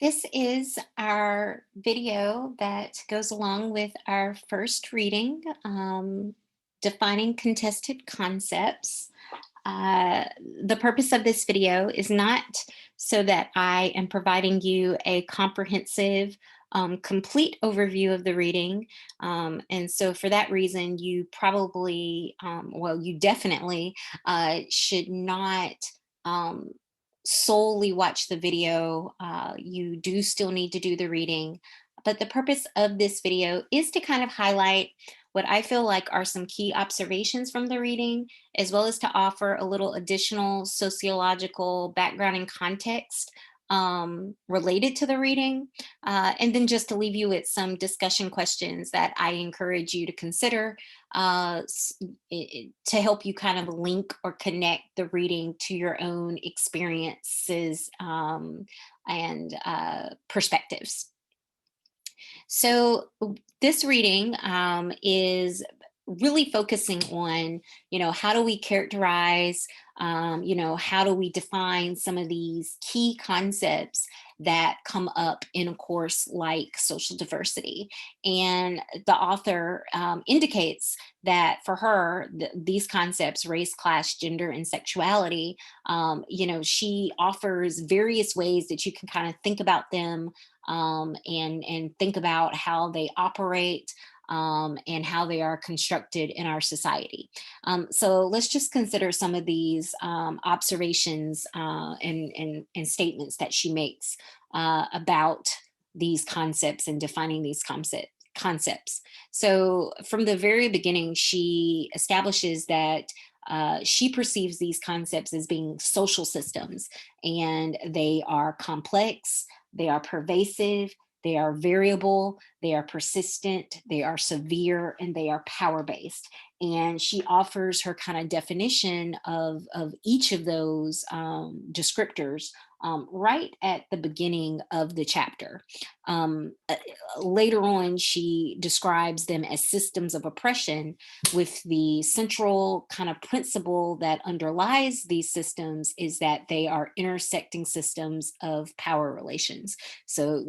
This is our video that goes along with our first reading, defining contested concepts. Uh, the purpose of this video is not so that I am providing you a comprehensive, complete overview of the reading. And so for that reason, you probably, you definitely should not um, solely watch the video. You do still need to do the reading. But the purpose of this video is to kind of highlight what I feel like are some key observations from the reading, as well as to offer a little additional sociological background and context related to the reading, and then just to leave you with some discussion questions that I encourage you to consider to help you kind of link or connect the reading to your own experiences and perspectives. So this reading is really focusing on, how do we characterize, how do we define some of these key concepts that come up in a course like social diversity. And the author indicates that for her, these concepts, race, class, gender, and sexuality, she offers various ways that you can kind of think about them, and think about how they operate, and how they are constructed in our society. So let's just consider some of these observations and statements that she makes about these concepts and defining these concepts. So from the very beginning, she establishes that she perceives these concepts as being social systems, and they are complex, they are pervasive, they are variable, they are persistent, they are severe, and they are power based. And she offers her kind of definition of each of those descriptors right at the beginning of the chapter. Later on, she describes them as systems of oppression, with the central kind of principle that underlies these systems is that they are intersecting systems of power relations. So,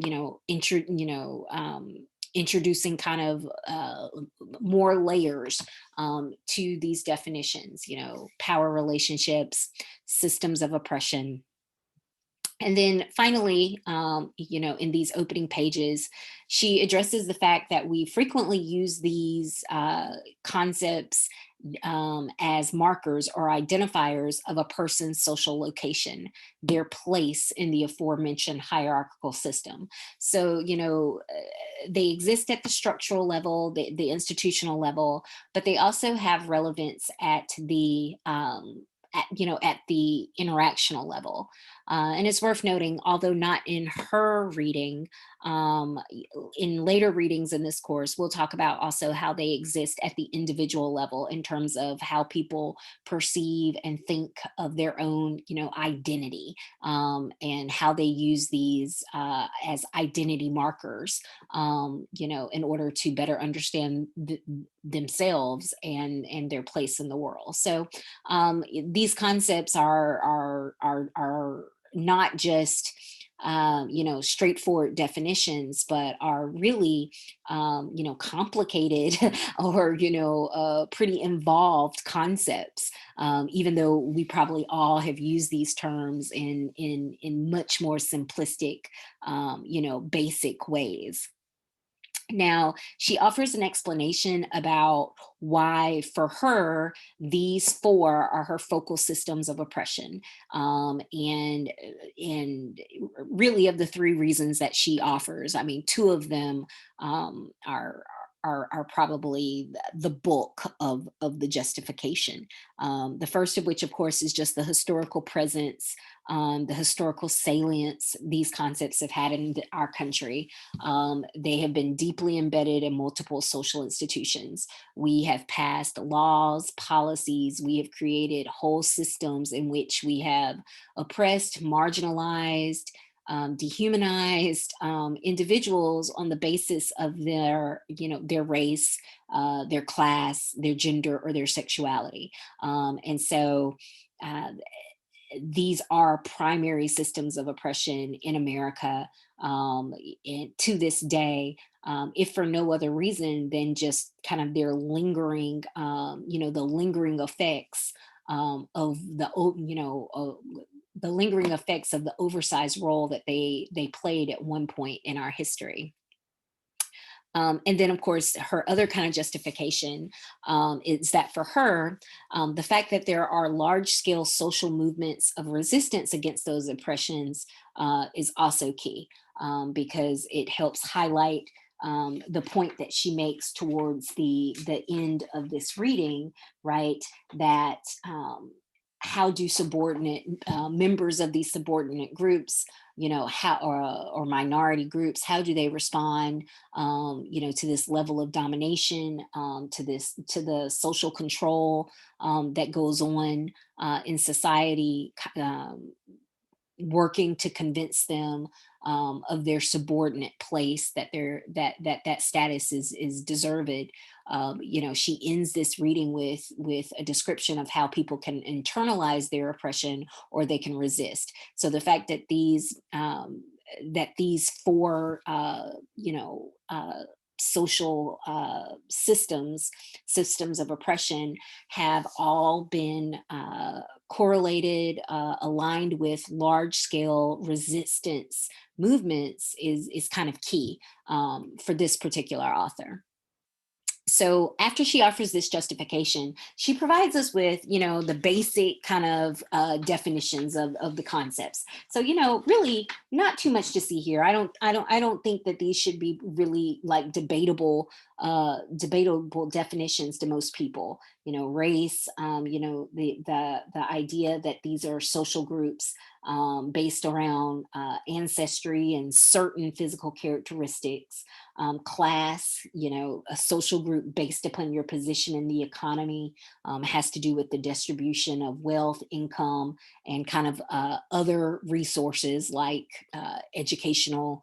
introducing kind of more layers to these definitions, power relationships, systems of oppression. And then finally, in these opening pages, she addresses the fact that we frequently use these concepts as markers or identifiers of a person's social location, their place in the aforementioned hierarchical system. So, they exist at the structural level, the institutional level, but they also have relevance at at the interactional level. And it's worth noting, although not in her reading, in later readings in this course, we'll talk about also how they exist at the individual level in terms of how people perceive and think of their own, identity, and how they use these as identity markers, in order to better understand themselves and their place in the world. So these concepts are not just straightforward definitions, but are really complicated or pretty involved concepts. Even though we probably all have used these terms in much more simplistic, basic ways. Now, she offers an explanation about why, for her, these four are her focal systems of oppression. And really, of the three reasons that she offers, I mean, two of them are probably the bulk of the justification. The first of which, of course, is just the historical presence, the historical salience these concepts have had in our country. They have been deeply embedded in multiple social institutions. We have passed laws, policies, we have created whole systems in which we have oppressed, marginalized, dehumanized individuals on the basis of their race, their class, their gender, or their sexuality. And so uh, these are primary systems of oppression in America, to this day, if for no other reason than just kind of their lingering, the lingering effects, of the lingering effects of the oversized role that they played at one point in our history. And then, of course, her other kind of justification, is that for her, the fact that there are large scale social movements of resistance against those oppressions, is also key, because it helps highlight, the point that she makes towards the end of this reading, right? That, how do subordinate, members of these subordinate groups, how, or minority groups, how do they respond, to this level of domination, to the social control, that goes on, in society, working to convince them, of their subordinate place, that that status is deserved. She ends this reading with a description of how people can internalize their oppression or they can resist. So the fact that these four, social, systems of oppression have all been, correlated, aligned with large scale resistance movements is kind of key, for this particular author. So after she offers this justification, she provides us with, the basic kind of, definitions of the concepts. So, really not too much to see here. I don't think that these should be really like debatable definitions to most people. Race, the idea that these are social groups, based around, ancestry and certain physical characteristics, class, a social group based upon your position in the economy, has to do with the distribution of wealth, income, and kind of, other resources like, educational,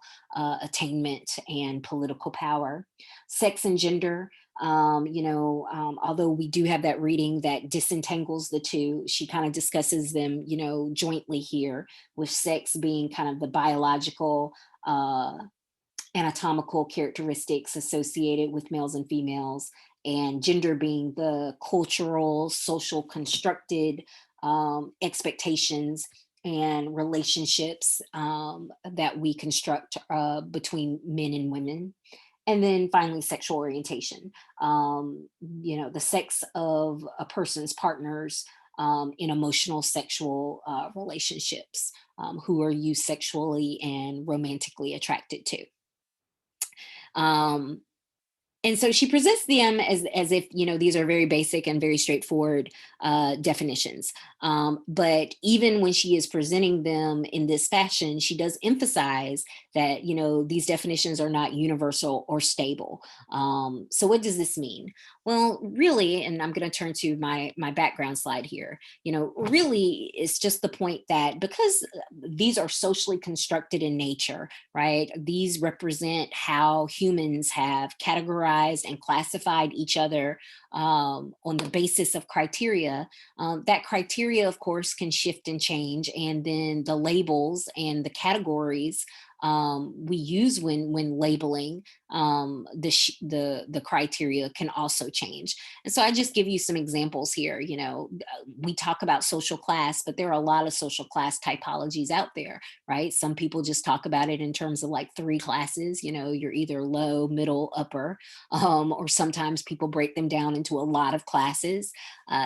attainment and political power. Sex and gender. Although we do have that reading that disentangles the two, she kind of discusses them, jointly here, with sex being kind of the biological, anatomical characteristics associated with males and females, and gender being the cultural, social constructed, expectations and relationships, that we construct, between men and women. And then finally, sexual orientation, the sex of a person's partners, in emotional sexual, relationships, who are you sexually and romantically attracted to. Um, and so she presents them as if, these are very basic and very straightforward, definitions. But even when she is presenting them in this fashion, she does emphasize that, these definitions are not universal or stable. So what does this mean? Well, really, and I'm going to turn to my background slide here. Really, it's just the point that because these are socially constructed in nature, right? These represent how humans have categorized and classified each other, on the basis of criteria. That criteria, of course, can shift and change, and then the labels and the categories, we use when labeling, the criteria can also change. And so I just give you some examples here. We talk about social class, but there are a lot of social class typologies out there, right? Some people just talk about it in terms of like three classes. You're either low, middle, upper, or sometimes people break them down into a lot of classes.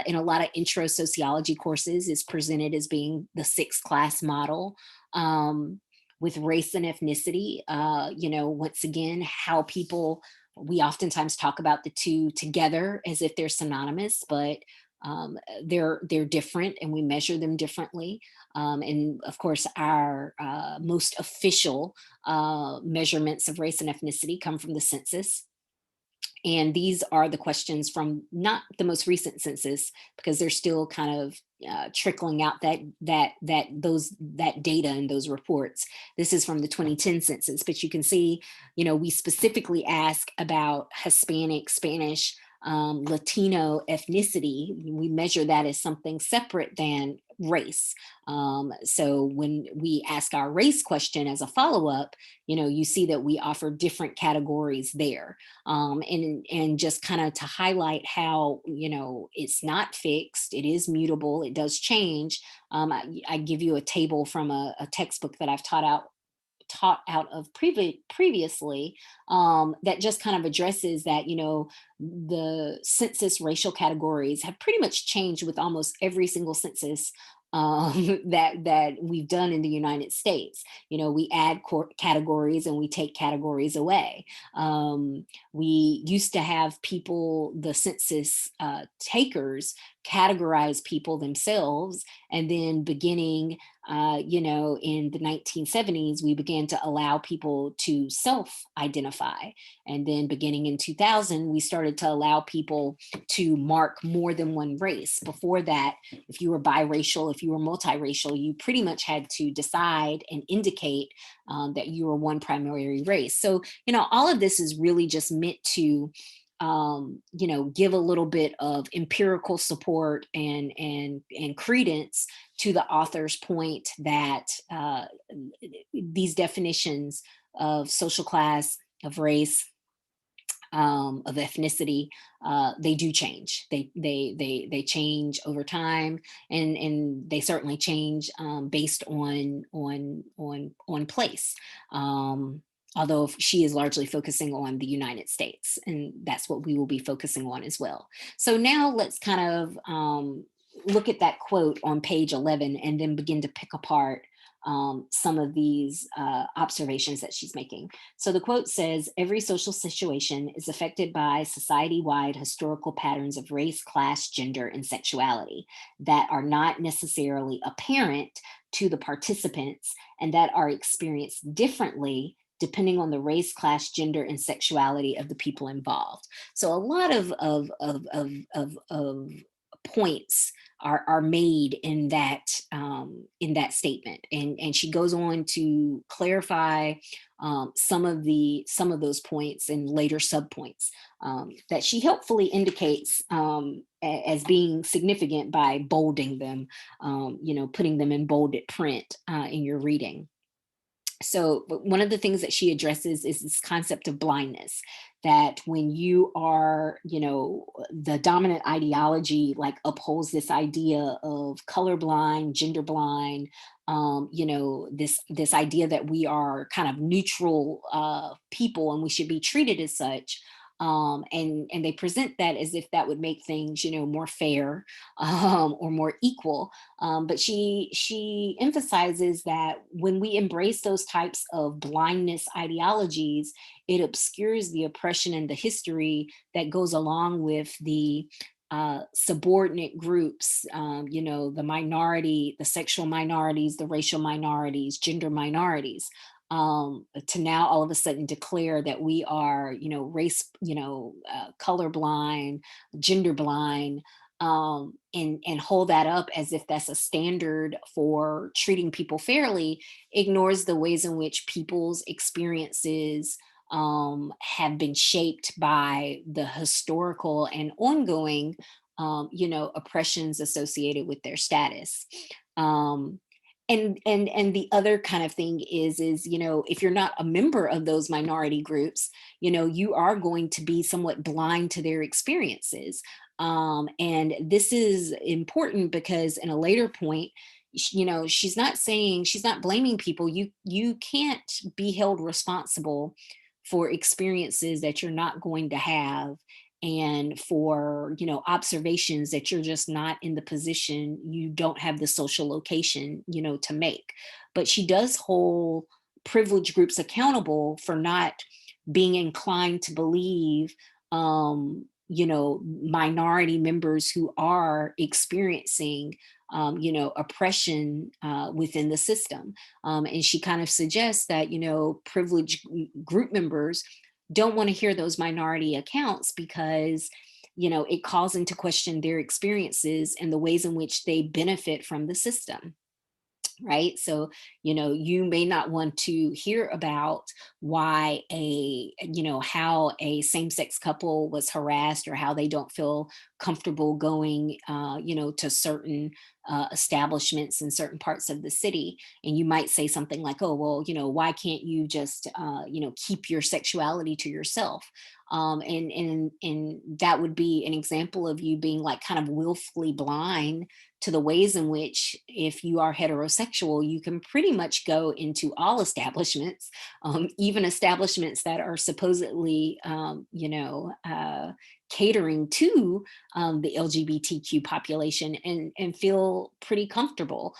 In a lot of intro sociology courses, is presented as being the six class model. With race and ethnicity, once again, how people, we oftentimes talk about the two together as if they're synonymous, but, they're different and we measure them differently. And of course, our, most official, measurements of race and ethnicity come from the census. And these are the questions from not the most recent census, because they're still kind of, trickling out that data and those reports. This is from the 2010 census, but you can see, we specifically ask about Hispanic, Spanish, Latino ethnicity, we measure that as something separate than race. So when we ask our race question as a follow up, you see that we offer different categories there. And just kind of to highlight how, it's not fixed, it is mutable, it does change. I give you a table from a textbook that I've taught out of previously, that just kind of addresses that, the census racial categories have pretty much changed with almost every single census that we've done in the United States. We add categories and we take categories away. We used to have people, the census takers, categorize people themselves, and then beginning in the 1970s, we began to allow people to self identify. And then beginning in 2000, we started to allow people to mark more than one race. Before that, if you were biracial, if you were multiracial, you pretty much had to decide and indicate that you were one primary race. So, all of this is really just meant to give a little bit of empirical support and credence to the author's point that these definitions of social class, of race, of ethnicity, they do change. They change over time, and they certainly change based on place. Although she is largely focusing on the United States, and that's what we will be focusing on as well. So now let's kind of look at that quote on page 11 and then begin to pick apart some of these observations that she's making. So the quote says, every social situation is affected by society-wide historical patterns of race, class, gender, and sexuality that are not necessarily apparent to the participants and that are experienced differently depending on the race, class, gender, and sexuality of the people involved. So a lot of points are made in that statement, and she goes on to clarify some of those points and later subpoints that she helpfully indicates as being significant by bolding them, putting them in bolded print in your reading. So one of the things that she addresses is this concept of blindness, that when you are, the dominant ideology like upholds this idea of colorblind, gender blind, this idea that we are kind of neutral people and we should be treated as such. And they present that as if that would make things, more fair or more equal. But she emphasizes that when we embrace those types of blindness ideologies, it obscures the oppression and the history that goes along with the subordinate groups, the minority, the sexual minorities, the racial minorities, gender minorities. To now all of a sudden declare that we are, race, colorblind, gender blind, and hold that up as if that's a standard for treating people fairly, ignores the ways in which people's experiences have been shaped by the historical and ongoing, oppressions associated with their status. Um, and the other kind of thing is if you're not a member of those minority groups, you are going to be somewhat blind to their experiences. And this is important because in a later point, she's not blaming people. You can't be held responsible for experiences that you're not going to have, and for observations that you're just not in the position, you don't have the social location to make. But she does hold privileged groups accountable for not being inclined to believe minority members who are experiencing oppression within the system. And she kind of suggests that privileged group members don't want to hear those minority accounts because it calls into question their experiences and the ways in which they benefit from the system. right? So, you may not want to hear about why how a same-sex couple was harassed, or how they don't feel comfortable going, to certain establishments in certain parts of the city. And you might say something like, oh, well, why can't you just, keep your sexuality to yourself? And that would be an example of you being like kind of willfully blind to the ways in which, if you are heterosexual, you can pretty much go into all establishments, even establishments that are supposedly, catering to the LGBTQ population, and feel pretty comfortable.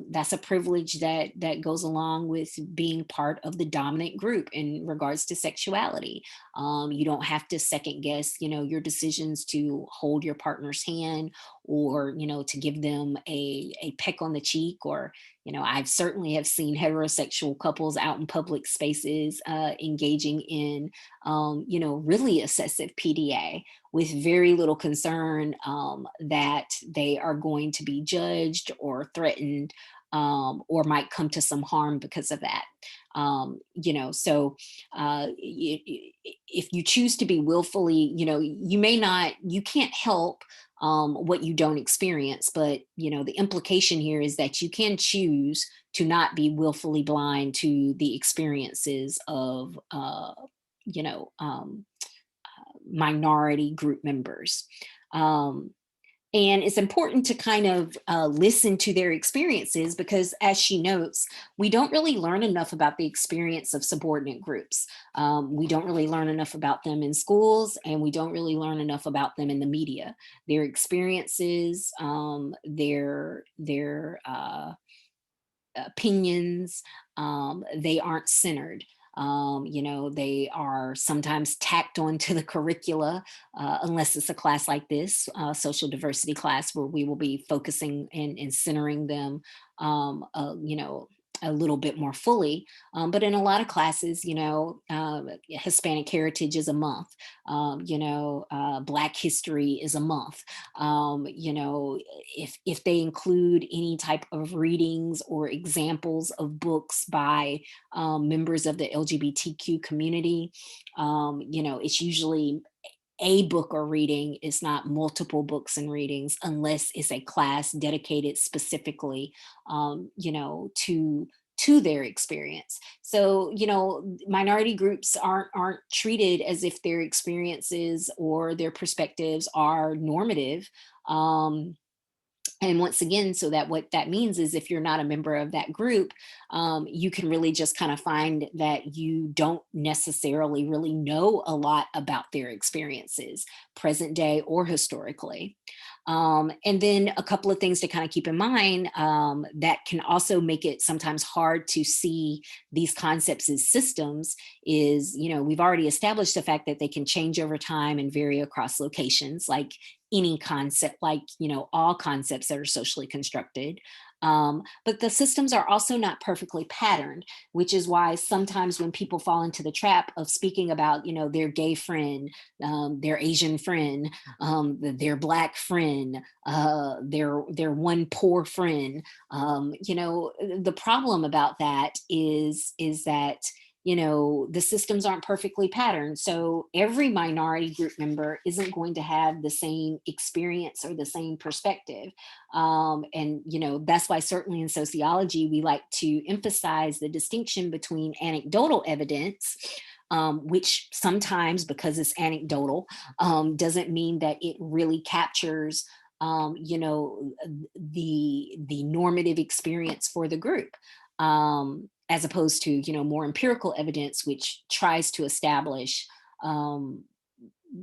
That's a privilege that goes along with being part of the dominant group in regards to sexuality. You don't have to second guess, your decisions to hold your partner's hand, or to give them a peck on the cheek, or I've certainly have seen heterosexual couples out in public spaces engaging in really excessive PDA, with very little concern that they are going to be judged or threatened, or might come to some harm because of that. So if you choose to be willfully, you can't help what you don't experience. But the implication here is that you can choose to not be willfully blind to the experiences of you know um, minority group members. Um, and it's important to kind of listen to their experiences, because, as she notes, we don't really learn enough about the experience of subordinate groups. We don't really learn enough about them in schools, and we don't really learn enough about them in the media. Their experiences, their opinions, they aren't centered. They are sometimes tacked onto the curricula, unless it's a class like this, social diversity class, where we will be focusing and centering them, a little bit more fully. But in a lot of classes, Hispanic heritage is a month, Black history is a month. If they include any type of readings or examples of books by members of the LGBTQ community, it's usually a book or reading. Is not multiple books and readings, unless it's a class dedicated specifically, to their experience. So, minority groups aren't treated as if their experiences or their perspectives are normative. Um, and once again, so that what that means is, if you're not a member of that group, you can really just kind of find that you don't necessarily really know a lot about their experiences, present day or historically. And then a couple of things to kind of keep in mind, that can also make it sometimes hard to see these concepts as systems is, we've already established the fact that they can change over time and vary across locations, like any concept, like, all concepts that are socially constructed. But the systems are also not perfectly patterned, which is why sometimes when people fall into the trap of speaking about, their gay friend, their Asian friend, their Black friend, their one poor friend, the problem about that is that the systems aren't perfectly patterned. So every minority group member isn't going to have the same experience or the same perspective. And that's why, certainly in sociology, we like to emphasize the distinction between anecdotal evidence, which sometimes, because it's anecdotal, doesn't mean that it really captures the normative experience for the group, as opposed to more empirical evidence, which tries to establish um,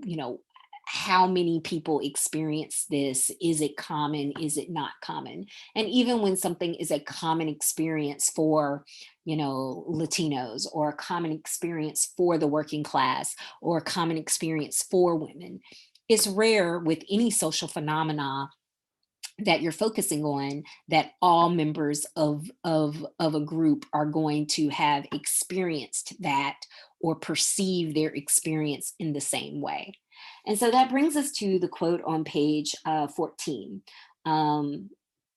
you know how many people experience this. Is it common, is it not common? And even when something is a common experience for Latinos, or a common experience for the working class, or a common experience for women, it's rare with any social phenomena that you're focusing on that all members of a group are going to have experienced that, or perceive their experience in the same way. And so that brings us to the quote on page 14. Um,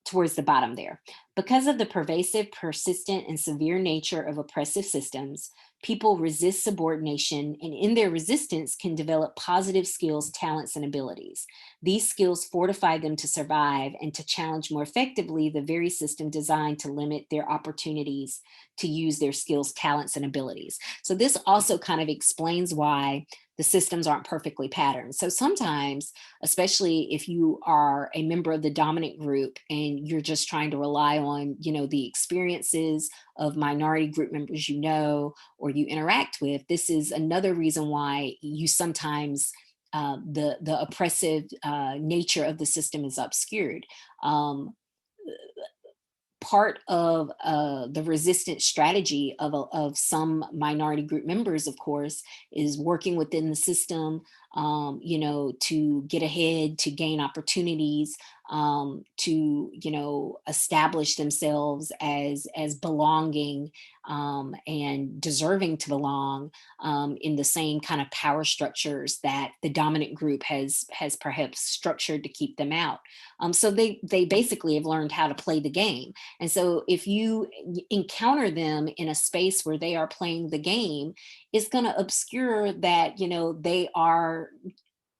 towards the bottom there. Because of the pervasive, persistent, and severe nature of oppressive systems, people resist subordination and in their resistance can develop positive skills, talents, and abilities. These skills fortify them to survive and to challenge more effectively the very system designed to limit their opportunities to use their skills, talents, and abilities. So this also kind of explains why the systems aren't perfectly patterned. So sometimes, especially if you are a member of the dominant group and you're just trying to rely on, the experiences of minority group members, or you interact with, this is another reason why you sometimes the oppressive nature of the system is obscured. Um, Part of the resistance strategy of some minority group members, of course, is working within the system, to get ahead, to gain opportunities, to establish themselves as belonging and deserving to belong in the same kind of power structures that the dominant group has perhaps structured to keep them out. So they basically have learned how to play the game, and so if you encounter them in a space where they are playing the game, it's going to obscure that,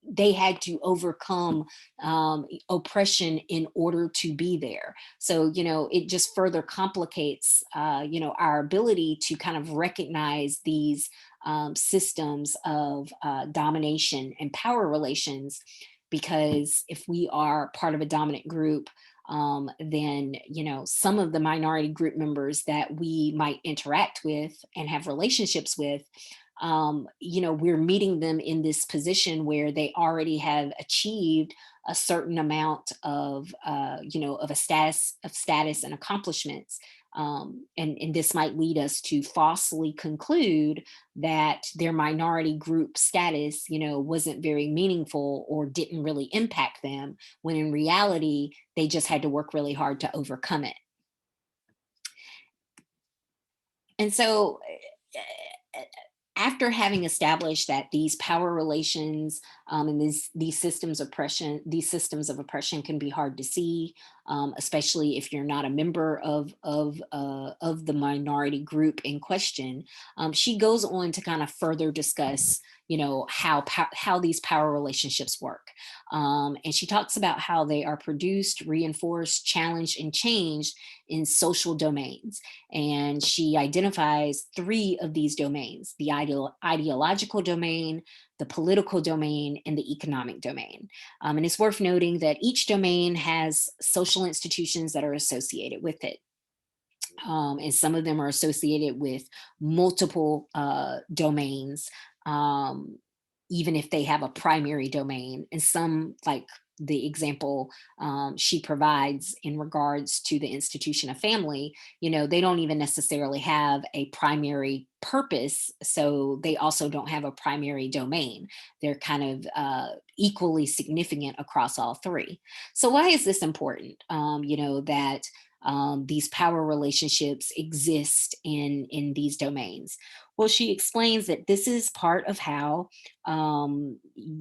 they had to overcome oppression in order to be there. So, it just further complicates, our ability to kind of recognize these systems of domination and power relations. Because if we are part of a dominant group, then some of the minority group members that we might interact with and have relationships with, we're meeting them in this position where they already have achieved a certain amount of a status and accomplishments. And this might lead us to falsely conclude that their minority group status, wasn't very meaningful or didn't really impact them, when in reality, they just had to work really hard to overcome it. And so, after having established that these power relations and these systems of oppression can be hard to see, especially if you're not a member of the minority group in question, she goes on to kind of further discuss, how these power relationships work, and she talks about how they are produced, reinforced, challenged, and changed in social domains. And she identifies three of these domains: the ideological domain, the political domain, and the economic domain. And it's worth noting that each domain has social institutions that are associated with it. And some of them are associated with multiple domains, um, even if they have a primary domain. And some, like the example she provides in regards to the institution of family, they don't even necessarily have a primary purpose. So they also don't have a primary domain. They're kind of equally significant across all three. So why is this important? That these power relationships exist in these domains. Well, she explains that this is part of how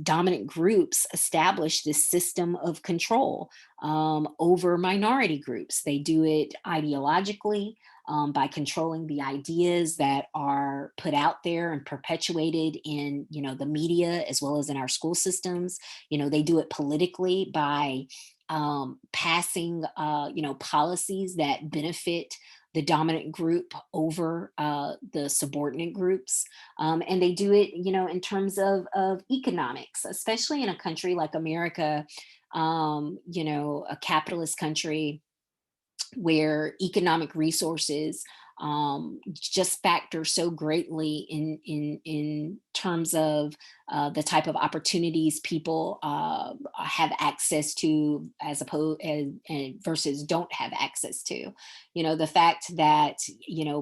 dominant groups establish this system of control over minority groups. They do it ideologically, by controlling the ideas that are put out there and perpetuated in, the media as well as in our school systems. They do it politically by passing, policies that benefit the dominant group over the subordinate groups. And they do it, in terms of economics, especially in a country like America, a capitalist country where economic resources just factor so greatly in terms of the type of opportunities people have access to, as opposed and versus don't have access to. The fact that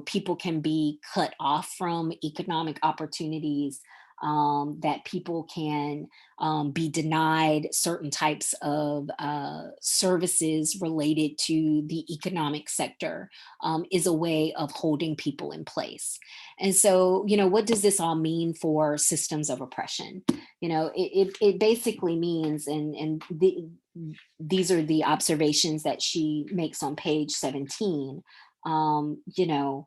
people can be cut off from economic opportunities that people can be denied certain types of services related to the economic sector, is a way of holding people in place. And so, what does this all mean for systems of oppression? It basically means, these are the observations that she makes on page 17. Um, you know,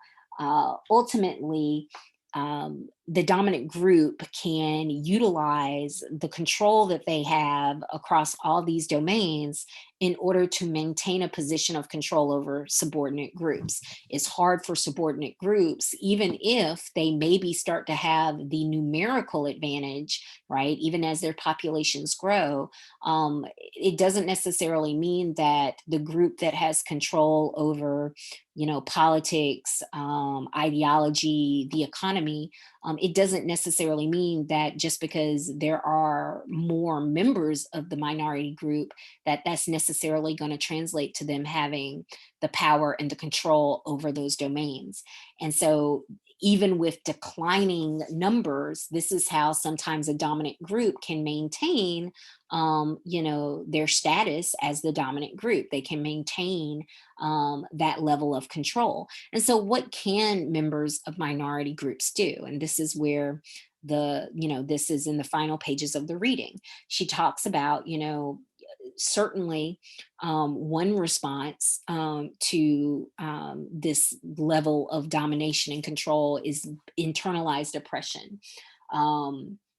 Ultimately, the dominant group can utilize the control that they have across all these domains in order to maintain a position of control over subordinate groups. It's hard for subordinate groups, even if they maybe start to have the numerical advantage, right? Even as their populations grow, it doesn't necessarily mean that the group that has control over, politics, ideology, the economy, it doesn't necessarily mean that just because there are more members of the minority group, that that's necessarily going to translate to them having the power and the control over those domains. And so, even with declining numbers, this is how sometimes a dominant group can maintain, their status as the dominant group. They can maintain that level of control. And so, what can members of minority groups do? And this is where this is in the final pages of the reading. She talks about, certainly, one response to this level of domination and control is internalized oppression,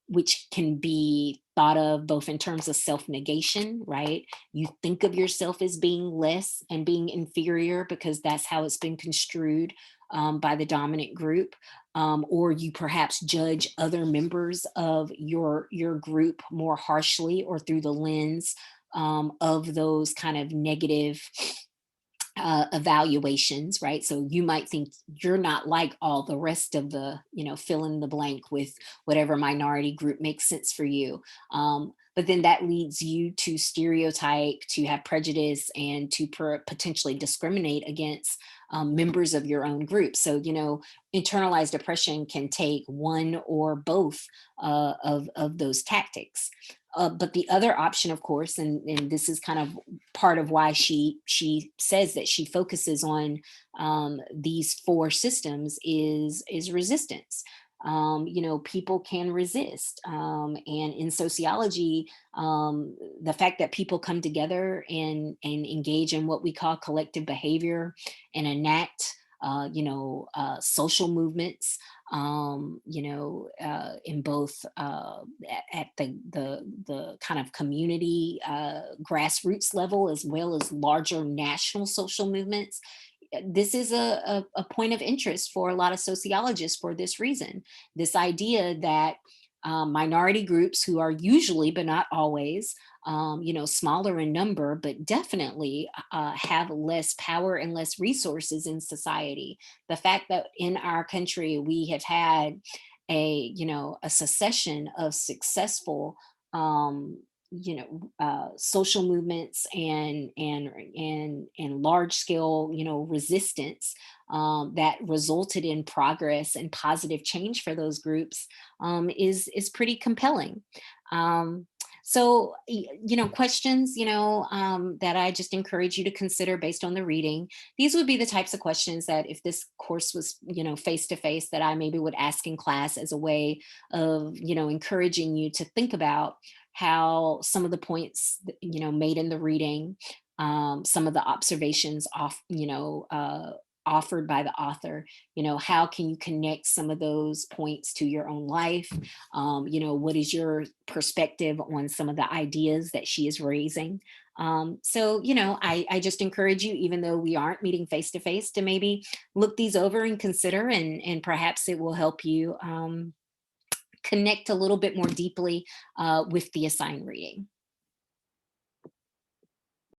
which can be thought of both in terms of self negation, right? You think of yourself as being less and being inferior because that's how it's been construed by the dominant group. Or you perhaps judge other members of your group more harshly or through the lens of those kind of negative evaluations, right? So you might think you're not like all the rest of the, fill in the blank with whatever minority group makes sense for you. But then that leads you to stereotype, to have prejudice, and to potentially discriminate against members of your own group. So, internalized oppression can take one or both of those tactics. But the other option, of course, and this is kind of part of why she says that she focuses on these four systems, is resistance. People can resist, and in sociology, the fact that people come together and engage in what we call collective behavior and enact social movements, in both at the kind of community grassroots level, as well as larger national social movements. This is a point of interest for a lot of sociologists for this reason. This idea that minority groups, who are usually, but not always, smaller in number, but definitely have less power and less resources in society. The fact that in our country we have had a succession of successful, social movements and large scale, resistance, that resulted in progress and positive change for those groups, is pretty compelling. Um, Questions, that I just encourage you to consider based on the reading. These would be the types of questions that, if this course was, face to face, that I maybe would ask in class as a way of, encouraging you to think about how some of the points, made in the reading, some of the observations offered by the author, how can you connect some of those points to your own life? What is your perspective on some of the ideas that she is raising? I just encourage you, even though we aren't meeting face to face, to maybe look these over and consider, and perhaps it will help you connect a little bit more deeply with the assigned reading.